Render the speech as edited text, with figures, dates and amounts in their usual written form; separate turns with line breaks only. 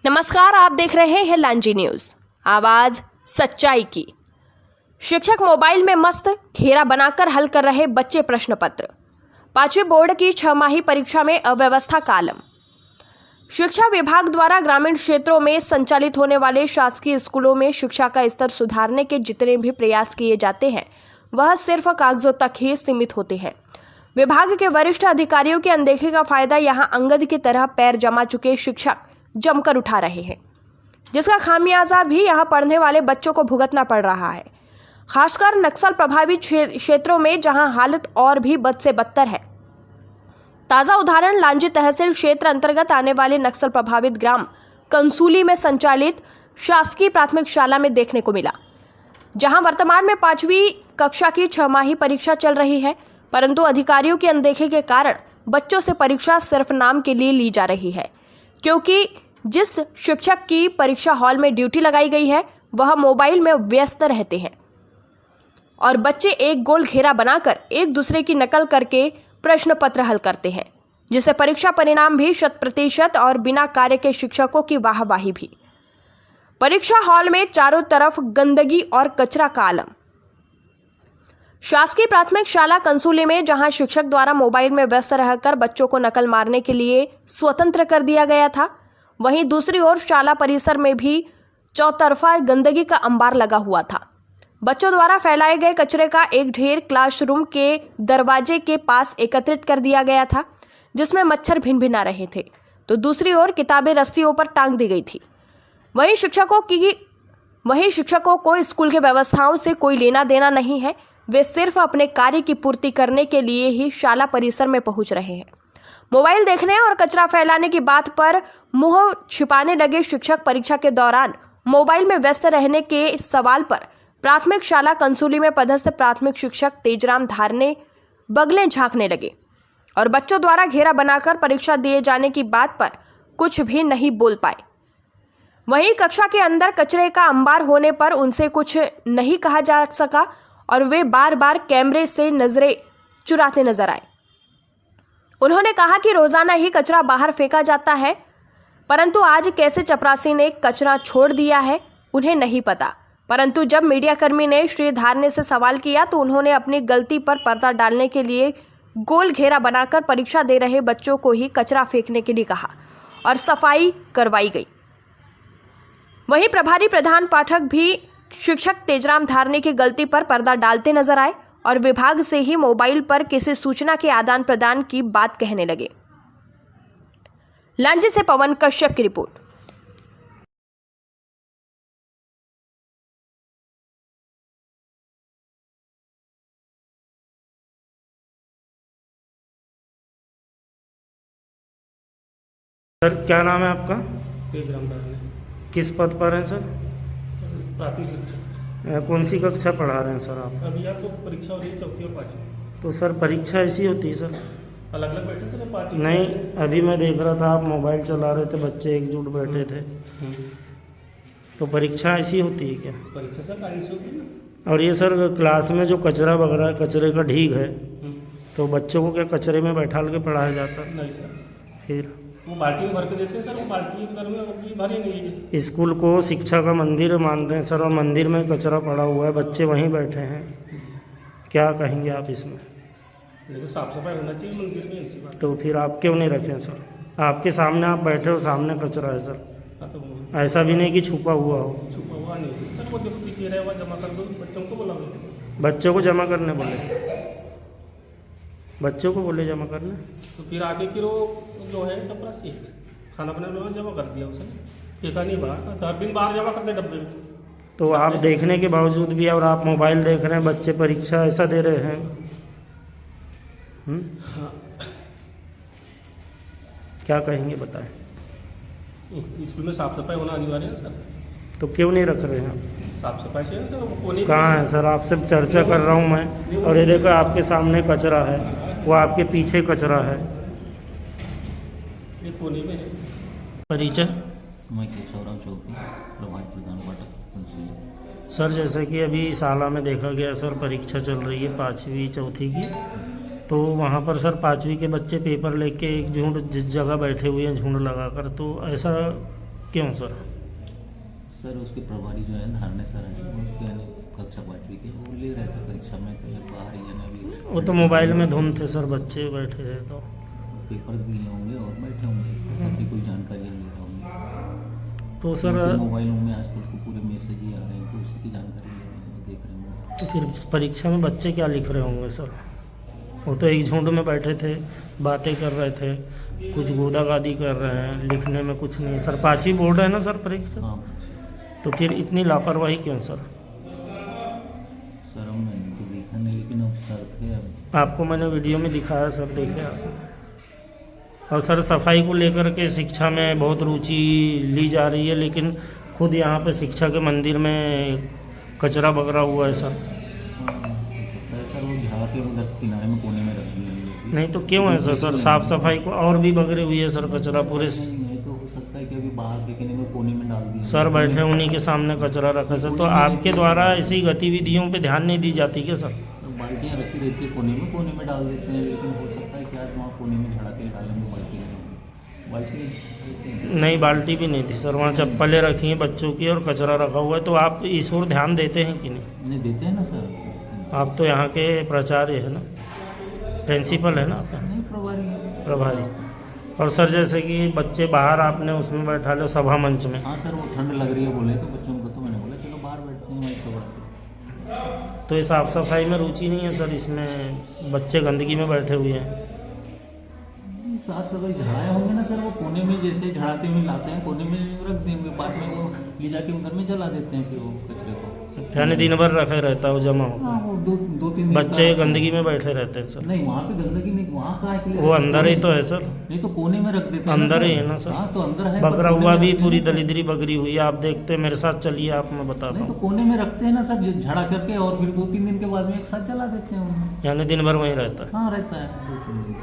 नमस्कार, आप देख रहे हैं लांजी न्यूज, आवाज सच्चाई की। शिक्षक मोबाइल में मस्त, घेरा बनाकर हल कर रहे बच्चे प्रश्न पत्र। 5वीं बोर्ड की 6 परीक्षा में अव्यवस्था का आलम। शिक्षा विभाग द्वारा ग्रामीण क्षेत्रों में संचालित होने वाले शासकीय स्कूलों में शिक्षा का स्तर सुधारने के जितने भी प्रयास किए जाते हैं वह सिर्फ कागजों तक ही सीमित होते हैं। विभाग के वरिष्ठ अधिकारियों की अनदेखी का फायदा यहां अंगद की तरह पैर जमा चुके शिक्षक जमकर उठा रहे हैं, जिसका खामियाजा भी यहां पढ़ने वाले बच्चों को भुगतना पड़ रहा है, खासकर नक्सल प्रभावित क्षेत्रों में जहां हालत और भी बद से बदतर है। ताजा उदाहरण लांजी तहसील क्षेत्र अंतर्गत आने वाले नक्सल प्रभावित ग्राम कंसूली में संचालित शासकीय प्राथमिक शाला में देखने को मिला, जहां वर्तमान में 5वीं कक्षा की 6 परीक्षा चल रही है, परंतु अधिकारियों की अनदेखी के कारण बच्चों से परीक्षा सिर्फ नाम के लिए ली जा रही है, क्योंकि जिस शिक्षक की परीक्षा हॉल में ड्यूटी लगाई गई है वह मोबाइल में व्यस्त रहते हैं और बच्चे एक गोल घेरा बनाकर एक दूसरे की नकल करके प्रश्न पत्र हल करते हैं, जिससे परीक्षा परिणाम भी 100% और बिना कार्य के शिक्षकों की वाहवाही भी। परीक्षा हॉल में चारों तरफ गंदगी और कचरा का आलम। शासकीय प्राथमिक शाला कंसूली में जहां शिक्षक द्वारा मोबाइल में व्यस्त रहकर बच्चों को नकल मारने के लिए स्वतंत्र कर दिया गया था, वहीं दूसरी ओर शाला परिसर में भी चौतरफा गंदगी का अंबार लगा हुआ था। बच्चों द्वारा फैलाए गए कचरे का एक ढेर क्लासरूम के दरवाजे के पास एकत्रित कर दिया गया था, जिसमें मच्छर भिनभिना रहे थे, तो दूसरी ओर किताबें रस्सियों पर टांग दी गई थी। वहीं शिक्षकों को स्कूल के व्यवस्थाओं से कोई लेना देना नहीं है, वे सिर्फ अपने कार्य की पूर्ति करने के लिए ही शाला परिसर में पहुंच रहे हैं। मोबाइल देखने और कचरा फैलाने की बात पर मुंह छिपाने लगे शिक्षक परीक्षा के दौरान मोबाइल में व्यस्त रहने के सवाल पर प्राथमिक शाला कंसूली में पदस्थ प्राथमिक शिक्षक तेजराम धारने बगलें झांकने लगे और बच्चों द्वारा घेरा बनाकर परीक्षा दिए जाने की बात पर कुछ भी नहीं बोल पाए। वहीं कक्षा के अंदर कचरे का अंबार होने पर उनसे कुछ नहीं कहा जा सका और वे बार बार कैमरे से नजरें चुराते नजर आए। उन्होंने कहा कि रोजाना ही कचरा बाहर फेंका जाता है, परंतु आज कैसे चपरासी ने कचरा छोड़ दिया है उन्हें नहीं पता। परंतु जब मीडियाकर्मी ने श्री धारने से सवाल किया तो उन्होंने अपनी गलती पर पर्दा डालने के लिए गोल घेरा बनाकर परीक्षा दे रहे बच्चों को ही कचरा फेंकने के लिए कहा और सफाई करवाई गई। वहीं प्रभारी प्रधान पाठक भी शिक्षक तेजराम धारने की गलती पर पर्दा डालते नजर आए और विभाग से ही मोबाइल पर किसी सूचना के आदान प्रदान की बात कहने लगे। लांजी से पवन कश्यप की रिपोर्ट।
सर क्या नाम है आपका?
तेजराम धारने।
किस पद पर हैं सर?
प्राथमिक शिक्षक।
कौन सी कक्षा पढ़ा रहे हैं सर आप?
अभी आपको परीक्षा हो रही है 4वीं और 5वीं।
तो सर परीक्षा ऐसी होती है सर?
अलग अलग बैठे सर 5वीं?
नहीं, अभी मैं देख रहा था आप मोबाइल चला रहे थे, बच्चे एकजुट बैठे थे, तो परीक्षा ऐसी होती है क्या?
परीक्षा सर लाइन से होगी ना।
और ये सर क्लास में जो कचरा वगैरह कचरे का ढीग है, तो बच्चों को क्या कचरे में बैठाल के पढ़ाया जाता है?
नहीं सर,
फिर
वो बाल्टी में भर के देते हैं सर, वो बाल्टी के घर में वो भरी नहीं है।
स्कूल को शिक्षा का मंदिर मानते हैं सर, और मंदिर में कचरा पड़ा हुआ है, बच्चे वहीं बैठे हैं, क्या कहेंगे आप इसमें?
लेकिन साफ सफाई होना चाहिए मंदिर में, ऐसी बात।
तो फिर आप क्यों नहीं रखें सर? आपके सामने आप बैठे हो, सामने कचरा है सर,
हाँ तो
ऐसा भी नहीं कि छुपा हुआ हो।
छुपा हुआ नहीं सर, वो जो दिखे रहे हुआ जमा कर दो, बच्चों को बोला
बच्चों को जमा करने बोले, बच्चों को बोले जमा करने,
तो फिर आगे फिर वो जो है चपरासी खाना बनाने वाला जमा कर दिया उसने, फेंका नहीं बाहर, हर दिन बाहर जमा करते डब्बे में।
तो आप देखने के बावजूद भी और आप मोबाइल देख रहे हैं, बच्चे परीक्षा ऐसा दे रहे हैं।
हाँ।
क्या कहेंगे बताएं?
स्कूल में साफ सफाई होना अनिवार्य है सर।
तो क्यों नहीं रख रहे हैं आप?
साफ सफाई से सर, वो कोने
कहाँ है सर? आपसे चर्चा कर रहा हूँ मैं, और ये देखो आपके सामने कचरा है, वो आपके पीछे कचरा है।
ये कोने में है।
परिचय?
मैं केशवराव चौकी, प्रभारी प्रधान पाठक कंसूली।
सर जैसे कि अभी शाला में देखा गया सर, परीक्षा चल रही है 5वीं चौथी की, तो वहाँ पर सर 5वीं के बच्चे पेपर लेके एक झुंड जिस जगह बैठे हुए हैं झुंड लगाकर, तो ऐसा क्यों सर?
सर उसके प्रभारी जो है धारणे सर है, वो उसके यानी कक्षा 5वीं के, वो ले रहे थे परीक्षा में, तो बाहर ही यानी अभी
वो तो मोबाइल में धुन थे सर, बच्चे बैठे थे तो
पेपर दिए होंगे और बैठे होंगे, सबकी कोई जानकारी ले रहे होंगे।
तो सर
मोबाइलों में आजकल को पूरे मैसेज ही आ रहे हैं, तो उसी की जानकारी ले रहे हैं, देख रहे होंगे।
तो फिर परीक्षा में बच्चे क्या लिख रहे होंगे सर? वो तो एक झुंड में बैठे थे, बातें कर रहे थे, कुछ गोदागादी कर रहे हैं, लिखने में कुछ नहीं। सर 5वीं बोर्ड है ना सर परीक्षा,
हाँ
तो फिर इतनी लापरवाही क्यों सर?
सर मैंने तो देखा नहीं, लेकिन अब सर थे अब।
आपको मैंने वीडियो में दिखाया सर, देखे आपने। और सर सफाई को लेकर के शिक्षा में बहुत रुचि ली जा रही है, लेकिन खुद यहाँ पे शिक्षा के मंदिर में कचरा बगरा हुआ है सर।
सर वो झाड़ा के उधर किनारे में कोने में रख दिए हैं लोग।
नहीं तो क्यों है सर? साफ सफाई को और भी बगरे हुई है सर कचरा पूरे।
नहीं तो हो सकता है कि अभी बाहर फेंकने में कोने में डाल दिया
सर बैठे उन्हीं के सामने कचरा रखा सर, तो आपके द्वारा ऐसी गतिविधियों पे ध्यान नहीं दी जाती क्या सर?
तो बाल्टियाँ रखी रहती है कोने में डाल देते हैं, लेकिन हो सकता है कि आज वहाँ कोने में झाड़ा के डालेंगे, बाल्टी
नहीं, बाल्टी भी नहीं थी सर, वहाँ चप्पलें रखी हैं बच्चों की और कचरा रखा हुआ है। तो आप इस ओर ध्यान देते हैं कि नहीं?
नहीं देते हैं ना सर।
आप तो यहाँ के प्राचार्य है ना, प्रिंसिपल है ना आप?
नहीं प्रभारी है।
प्रभारी। और सर जैसे कि बच्चे बाहर आपने उसमें बैठा लो सभा मंच में,
हाँ सर वो ठंड लग रही है बोले तो बच्चों को, तो मैंने बोला चलो बाहर बैठते हैं वहीं तो।
तो ये साफ सफाई में रुचि नहीं है सर, इसमें बच्चे गंदगी में बैठे हुए हैं।
साफ सफाई झाड़ाए होंगे ना सर, वो कोने में जैसे झाड़ाते हुए लाते हैं कोने में रख देंगे, बाद में वो ले जाके उधर में जला देते हैं फिर वो कचरे को।
यानी दिन भर रखे रहता है वो जमा होकर,
हाँ वो दो तीन दिन
बच्चे
बाद-
गंदगी में बैठे रहते हैं सर।
नहीं वहाँ पे गंदगी नहीं, वहाँ कहाँ है कि
वो अंदर ही तो है सर,
नहीं तो कोने में रख देते हैं
अंदर
ना
ही है ना सर।
हाँ तो अंदर है,
बकरा
कोने
हुआ
में
भी
रखते हैं
पूरी
ना सर।
दलिद्री बकरी हुई है, आप देखते मेरे साथ चलिए, आप मैं बताता
नहीं तो
हूँ।
कोने में रखते हैं ना सर, झाड़ा करके और फिर 2-3 दिन के बाद में एक साथ जला देते हैं उन्हें।
यानी दिन भर वहीं रहता है।
हाँ रहता है 2-3 दिन।